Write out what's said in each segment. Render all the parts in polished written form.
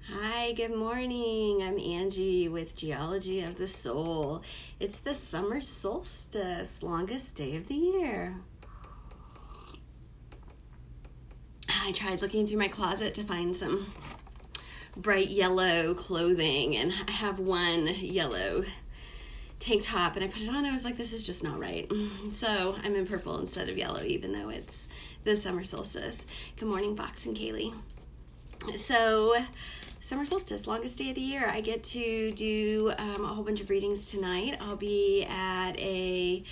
Hi, good morning. I'm Angie with Geology of the Soul. It's the summer solstice, longest day of the year. I tried looking through my closet to find some bright yellow clothing, and I have one yellow tank top, and I put it on. I was like, this is just not right. So I'm in purple instead of yellow, even though it's the summer solstice. Good morning, Fox and Kaylee. So summer solstice, longest day of the year. I get to do a whole bunch of readings tonight. I'll be at a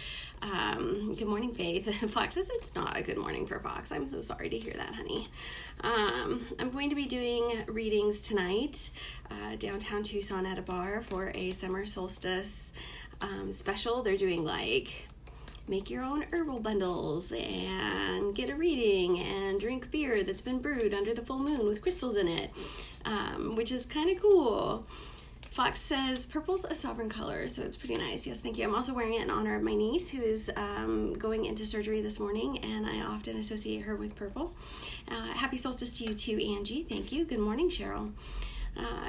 good morning, Faith. Fox says it's not a good morning for Fox. I'm so sorry to hear that, honey. I'm going to be doing readings tonight downtown Tucson at a bar for a summer solstice special. They're doing like make your own herbal bundles and get a reading and drink beer that's been brewed under the full moon with crystals in it, which is kind of cool. Fox says purple's a sovereign color, so it's pretty nice. Yes, thank you. I'm also wearing it in honor of my niece, who is going into surgery this morning, and I often associate her with purple. Happy solstice to you too, Angie. Thank you. Good morning, Cheryl.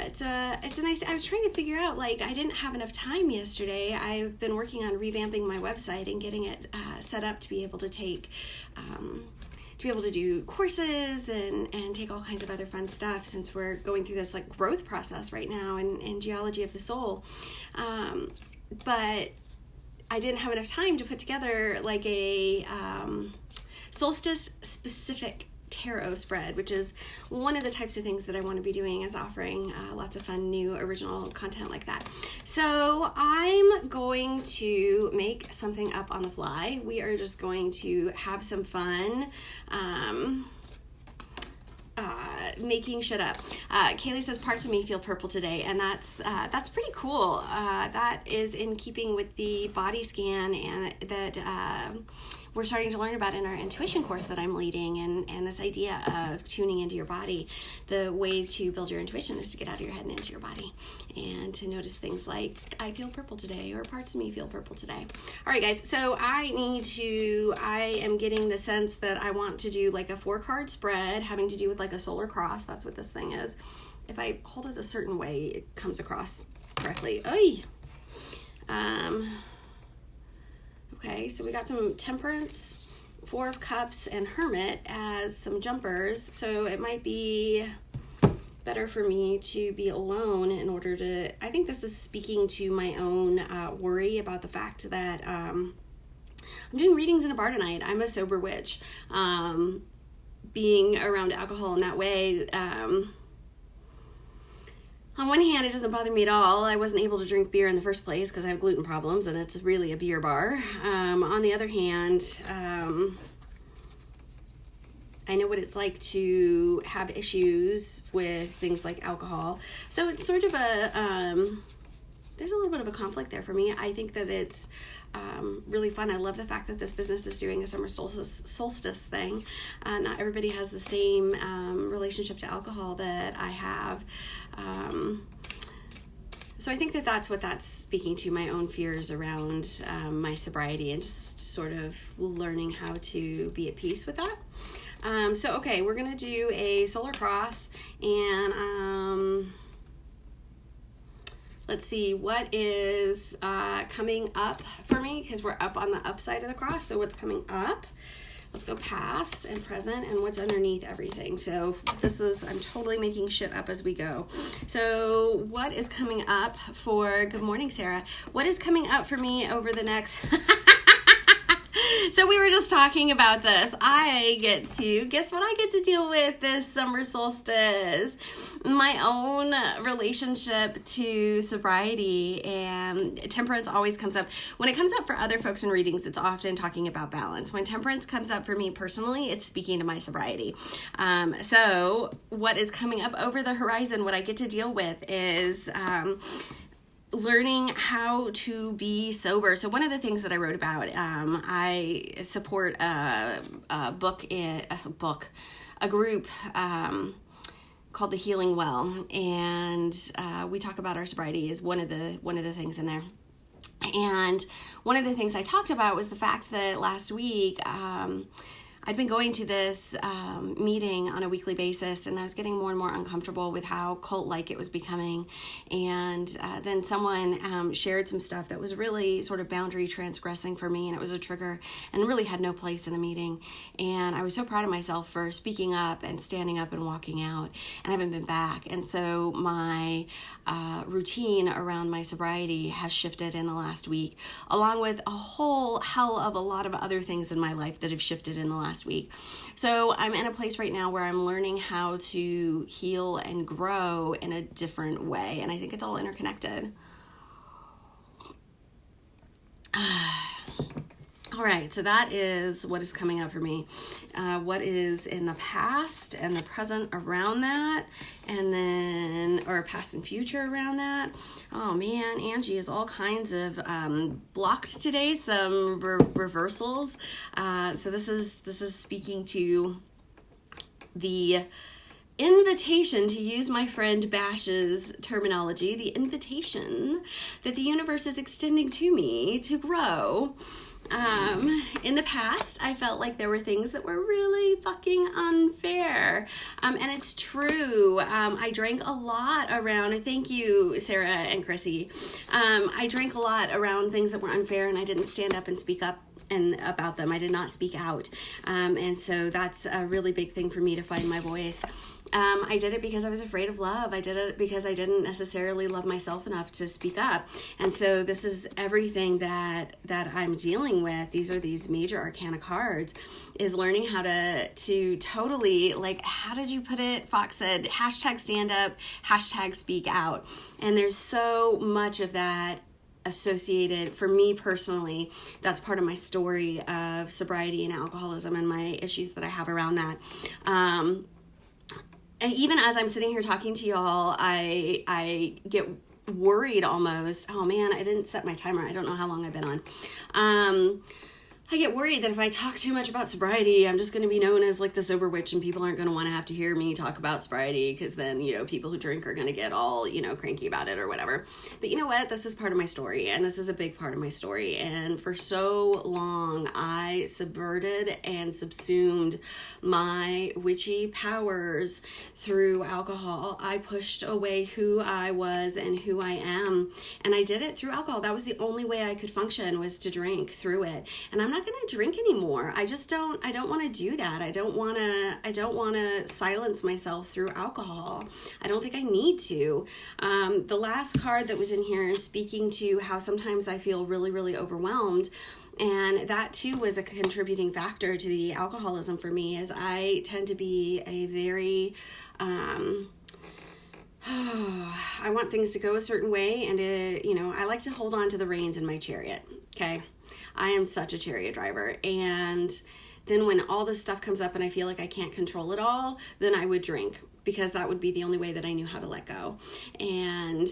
It's a nice, I was trying to figure out, like, I didn't have enough time yesterday. I've been working on revamping my website and getting it set up to be able to take, to be able to do courses and take all kinds of other fun stuff, since we're going through this like growth process right now in Geology of the Soul. But I didn't have enough time to put together like a solstice specific tarot spread, which is one of the types of things that I want to be doing, is offering lots of fun new original content like that. So I'm going to make something up on the fly. We are just going to have some fun making shit up. Kaylee says parts of me feel purple today, and that's pretty cool. That is in keeping with the body scan, and that we're starting to learn about in our intuition course that I'm leading, and this idea of tuning into your body. The way to build your intuition is to get out of your head and into your body, and to notice things like, I feel purple today, or parts of me feel purple today. All right, guys, so I am getting the sense that I want to do like a 4-card spread having to do with like a solar cross. That's what this thing is. If I hold it a certain way, it comes across correctly. Oy! Okay, so we got some Temperance, 4 of Cups, and Hermit as some jumpers. So it might be better for me to be alone in order to, I think this is speaking to my own worry about the fact that I'm doing readings in a bar tonight. I'm a sober witch. Being around alcohol in that way, on one hand, it doesn't bother me at all. I wasn't able to drink beer in the first place because I have gluten problems, and it's really a beer bar. On the other hand, I know what it's like to have issues with things like alcohol. So it's sort of there's a little bit of a conflict there for me. I think that it's really fun. I love the fact that this business is doing a summer solstice thing. Not everybody has the same relationship to alcohol that I have. So I think that that's what that's speaking to, my own fears around my sobriety, and just sort of learning how to be at peace with that. So, okay, we're going to do a solar cross, and let's see what is coming up for me, because we're up on the upside of the cross. So what's coming up? Let's go past and present, and what's underneath everything. So this is, I'm totally making shit up as we go. So what is coming up for, good morning, Sarah. What is coming up for me over the next, so we were just talking about this. Guess what I get to deal with this summer solstice? My own relationship to sobriety, and temperance always comes up. When it comes up for other folks in readings, it's often talking about balance. When temperance comes up for me personally, it's speaking to my sobriety. So what is coming up over the horizon, what I get to deal with is learning how to be sober. So one of the things that I wrote about, I support a group called The Healing Well, and we talk about our sobriety as one of the things in there. And one of the things I talked about was the fact that last week I'd been going to this meeting on a weekly basis, and I was getting more and more uncomfortable with how cult-like it was becoming. And then someone shared some stuff that was really sort of boundary transgressing for me, and it was a trigger and really had no place in a meeting. And I was so proud of myself for speaking up and standing up and walking out, and I haven't been back. And so my routine around my sobriety has shifted in the last week, along with a whole hell of a lot of other things in my life that have shifted in the last week. So I'm in a place right now where I'm learning how to heal and grow in a different way, and I think it's all interconnected. All right, so that is what is coming up for me. What is in the past and the present around that, and then, or past and future around that. Oh man, Angie is all kinds of blocked today, some reversals. So this is speaking to the invitation, to use my friend Bash's terminology, the invitation that the universe is extending to me to grow. In the past, I felt like there were things that were really fucking unfair. And it's true. I drank a lot around, thank you, Sarah and Chrissy. I drank a lot around things that were unfair, and I didn't stand up and speak up about them. I did not speak out. And so that's a really big thing for me, to find my voice. I did it because I was afraid of love. I did it because I didn't necessarily love myself enough to speak up. And so this is everything that I'm dealing with. These major arcana cards, is learning how to totally, like, how did you put it? Fox said, hashtag stand up, hashtag speak out. And there's so much of that associated, for me personally, that's part of my story of sobriety and alcoholism and my issues that I have around that. And even as I'm sitting here talking to y'all, I get worried almost. Oh man, I didn't set my timer. I don't know how long I've been on. I get worried that if I talk too much about sobriety, I'm just going to be known as like the sober witch, and people aren't going to want to have to hear me talk about sobriety, because then, people who drink are going to get all, cranky about it or whatever. But you know what? This is part of my story, and this is a big part of my story. And for so long, I subverted and subsumed my witchy powers through alcohol. I pushed away who I was and who I am, and I did it through alcohol. That was the only way I could function, was to drink through it. And I'm not going to drink anymore. I don't want to do that. I don't want to silence myself through alcohol. I don't think I need to. The last card that was in here is speaking to how sometimes I feel really, really overwhelmed. And that too was a contributing factor to the alcoholism for me, as I tend to be a very, I want things to go a certain way. And, I like to hold on to the reins in my chariot. Okay. I am such a chariot driver, and then when all this stuff comes up and I feel like I can't control it all, then I would drink, because that would be the only way that I knew how to let go. And,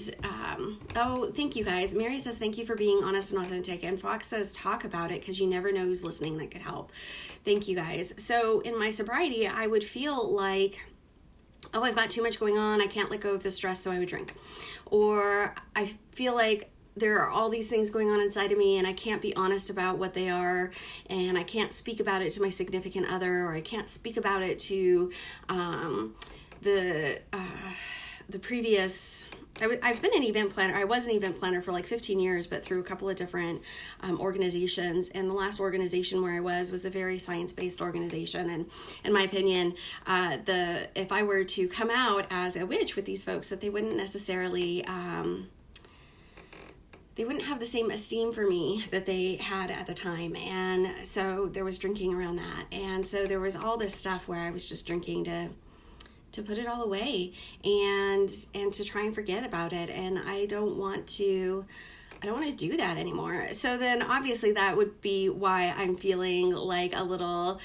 thank you guys. Mary says, thank you for being honest and authentic. And Fox says, talk about it, because you never know who's listening that could help. Thank you guys. So in my sobriety, I would feel like, oh, I've got too much going on. I can't let go of the stress, so I would drink. Or I feel like there are all these things going on inside of me, and I can't be honest about what they are, and I can't speak about it to my significant other, or I can't speak about it to the previous. I've been an event planner. I was an event planner for like 15 years, but through a couple of different organizations. And the last organization where I was a very science-based organization. And in my opinion, if I were to come out as a witch with these folks, that they wouldn't necessarily. They wouldn't have the same esteem for me that they had at the time. And so there was drinking around that. And so there was all this stuff where I was just drinking to put it all away and to try and forget about it. And I don't want to do that anymore. So then obviously that would be why I'm feeling like a little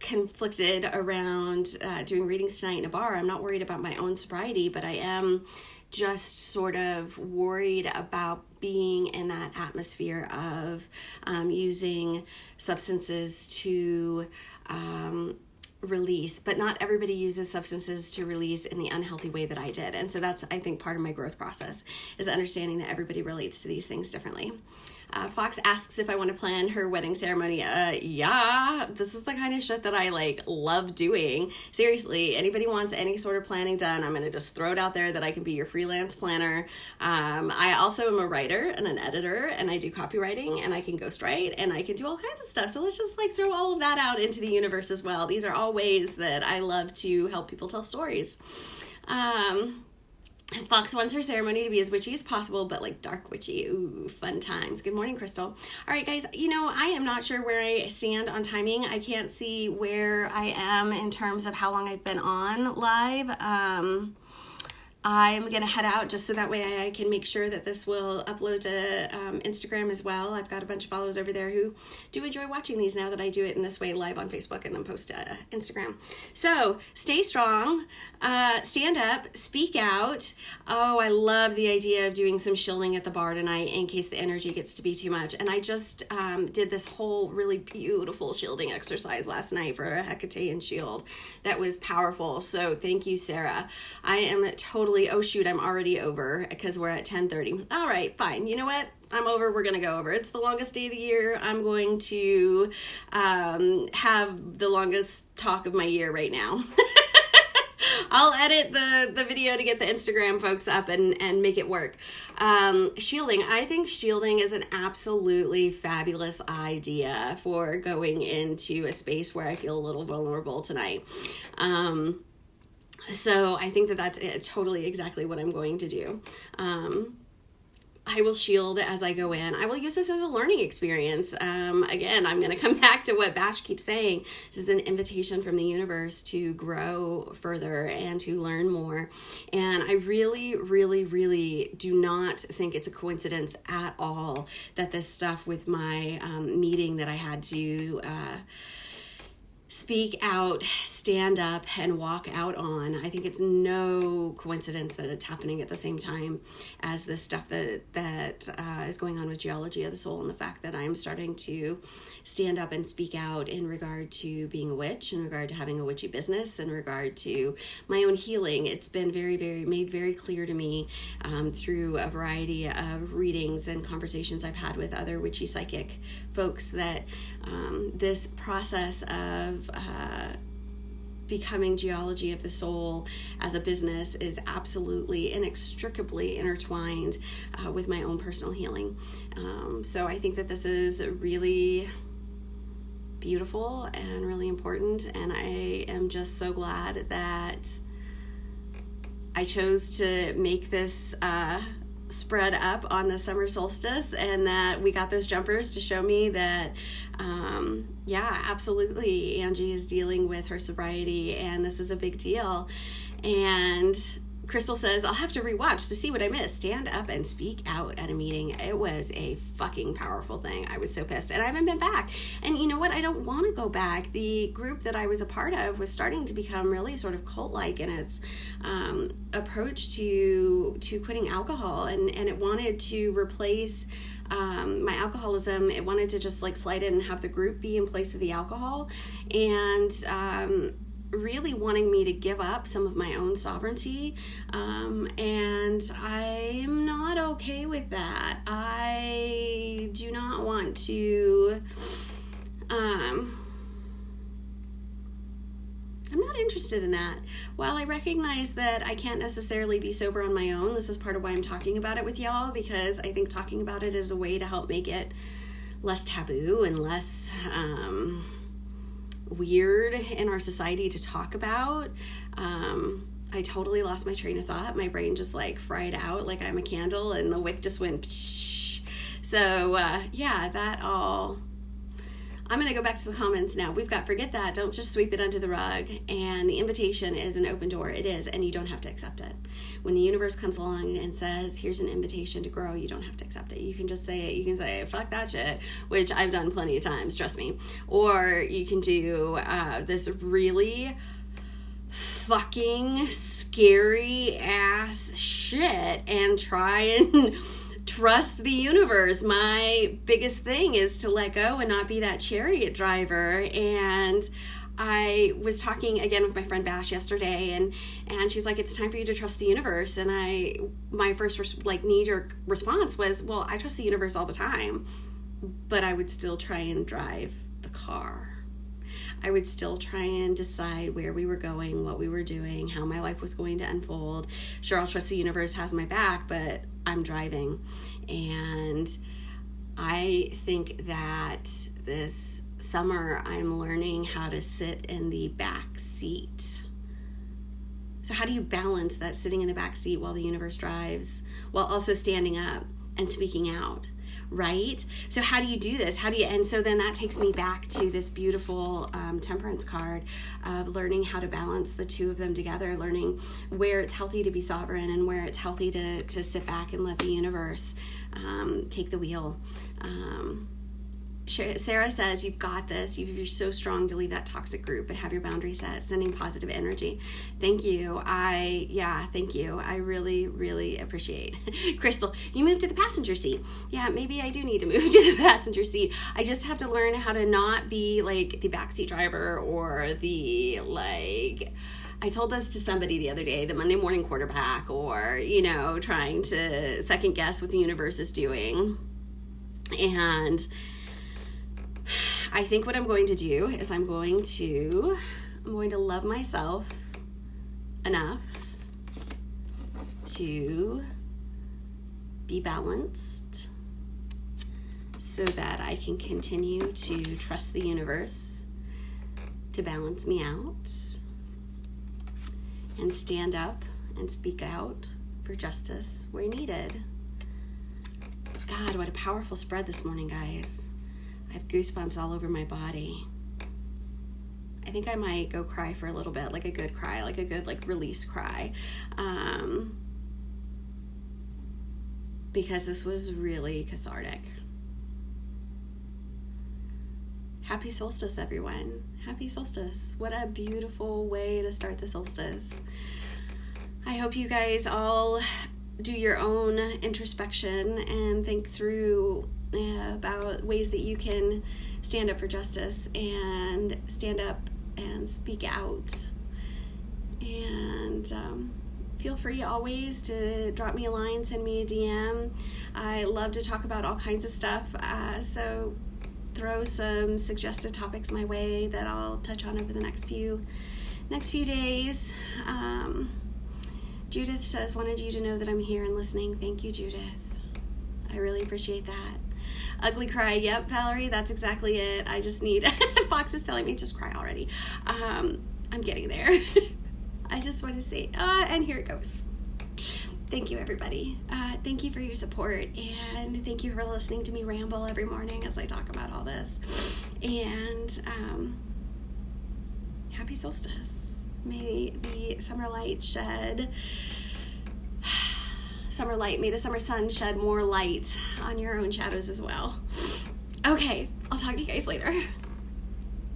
conflicted around doing readings tonight in a bar. I'm not worried about my own sobriety, but I am just sort of worried about being in that atmosphere of using substances to release, but not everybody uses substances to release in the unhealthy way that I did. And so that's, I think, part of my growth process is understanding that everybody relates to these things differently. Fox asks if I want to plan her wedding ceremony. Yeah, this is the kind of shit that I like love doing. Seriously, anybody wants any sort of planning done, I'm going to just throw it out there that I can be your freelance planner. I also am a writer and an editor, and I do copywriting, and I can ghostwrite, and I can do all kinds of stuff. So let's just like throw all of that out into the universe as well. These are all ways that I love to help people tell stories. Fox wants her ceremony to be as witchy as possible, but like dark witchy. Ooh, fun times. Good morning, Crystal. All right, guys, I am not sure where I stand on timing. I can't see where I am in terms of how long I've been on live. I'm going to head out just so that way I can make sure that this will upload to Instagram as well. I've got a bunch of followers over there who do enjoy watching these now that I do it in this way live on Facebook and then post to Instagram. So stay strong, stand up, speak out. Oh, I love the idea of doing some shielding at the bar tonight in case the energy gets to be too much. And I just did this whole really beautiful shielding exercise last night for a Hecatean shield that was powerful. So thank you, Sarah. I am totally, oh shoot, I'm already over because we're at 10:30. All right, fine. You know what? I'm over. We're going to go over. It's the longest day of the year. I'm going to have the longest talk of my year right now. I'll edit the video to get the Instagram folks up and make it work. Shielding. I think shielding is an absolutely fabulous idea for going into a space where I feel a little vulnerable tonight. So I think that that's totally exactly what I'm going to do. I will shield as I go in. I will use this as a learning experience. Again, I'm going to come back to what Bash keeps saying. This is an invitation from the universe to grow further and to learn more. And I really, really, really do not think it's a coincidence at all that this stuff with my meeting that I had to speak out, stand up, and walk out on. I think it's no coincidence that it's happening at the same time as this stuff that is going on with geology of the soul, and the fact that I'm starting to stand up and speak out in regard to being a witch, in regard to having a witchy business, in regard to my own healing. It's been made very clear to me through a variety of readings and conversations I've had with other witchy psychic folks that this process of becoming geology of the soul as a business is absolutely inextricably intertwined with my own personal healing. So I think that this is really beautiful and really important, and I am just so glad that I chose to make this spread up on the summer solstice, and that we got those jumpers to show me that yeah, absolutely, Angie is dealing with her sobriety and this is a big deal. And Crystal says, I'll have to rewatch to see what I missed. Stand up and speak out at a meeting. It was a fucking powerful thing. I was so pissed, and I haven't been back. And you know what? I don't want to go back. The group that I was a part of was starting to become really sort of cult-like in its approach to quitting alcohol, and it wanted to replace my alcoholism. It wanted to just like slide in and have the group be in place of the alcohol, and really wanting me to give up some of my own sovereignty, and I'm not okay with that. I do not want to I'm not interested in that. While I recognize that I can't necessarily be sober on my own, this is part of why I'm talking about it with y'all, because I think talking about it is a way to help make it less taboo and less weird in our society to talk about. I totally lost my train of thought. My brain just like fried out like I'm a candle, and the wick just went psh. So yeah, that all. I'm going to go back to the comments now. We've got forget that, don't just sweep it under the rug, and the invitation is an open door. It is, and you don't have to accept it. When the universe comes along and says, here's an invitation to grow, you don't have to accept it. You can just say it. You can say, fuck that shit, which I've done plenty of times, trust me. Or you can do this really fucking scary ass shit and try and trust the universe. My biggest thing is to let go and not be that chariot driver. And I was talking again with my friend Bash yesterday, and she's like, it's time for you to trust the universe. And my first knee-jerk response was, well, I trust the universe all the time, but I would still try and drive the car. I would still try and decide where we were going, what we were doing, how my life was going to unfold. Sure, I'll trust the universe has my back, but I'm driving. And I think that this summer I'm learning how to sit in the back seat. So how do you balance that sitting in the back seat while the universe drives, while also standing up and speaking out? Right? So how do you do this? And so then that takes me back to this beautiful temperance card of learning how to balance the two of them together, learning where it's healthy to be sovereign and where it's healthy to sit back and let the universe take the wheel. Sarah says, you've got this. You're so strong to leave that toxic group and have your boundary set, sending positive energy. Thank you. Thank you. I really, really appreciate. Crystal, you moved to the passenger seat. Yeah, maybe I do need to move to the passenger seat. I just have to learn how to not be like the backseat driver or the I told this to somebody the other day, the Monday morning quarterback, or, trying to second guess what the universe is doing. And I think what I'm going to do is I'm going to love myself enough to be balanced so that I can continue to trust the universe to balance me out and stand up and speak out for justice where needed. God, what a powerful spread this morning, guys. I have goosebumps all over my body. I think I might go cry for a little bit, like a good cry, like a good release cry. Because this was really cathartic. Happy solstice, everyone. Happy solstice. What a beautiful way to start the solstice. I hope you guys all do your own introspection and think through about ways that you can stand up for justice and stand up and speak out. And feel free always to drop me a line, send me a DM. I love to talk about all kinds of stuff. So throw some suggested topics my way that I'll touch on over the next few days. Judith says, wanted you to know that I'm here and listening. Thank you, Judith. I really appreciate that. Ugly cry. Yep, Valerie, that's exactly it. I just need, Fox is telling me just cry already. I'm getting there. I just want to say, and here it goes. Thank you, everybody. Thank you for your support, and thank you for listening to me ramble every morning as I talk about all this. And happy solstice. May the summer light may the summer sun shed more light on your own shadows as well. Okay, I'll talk to you guys later.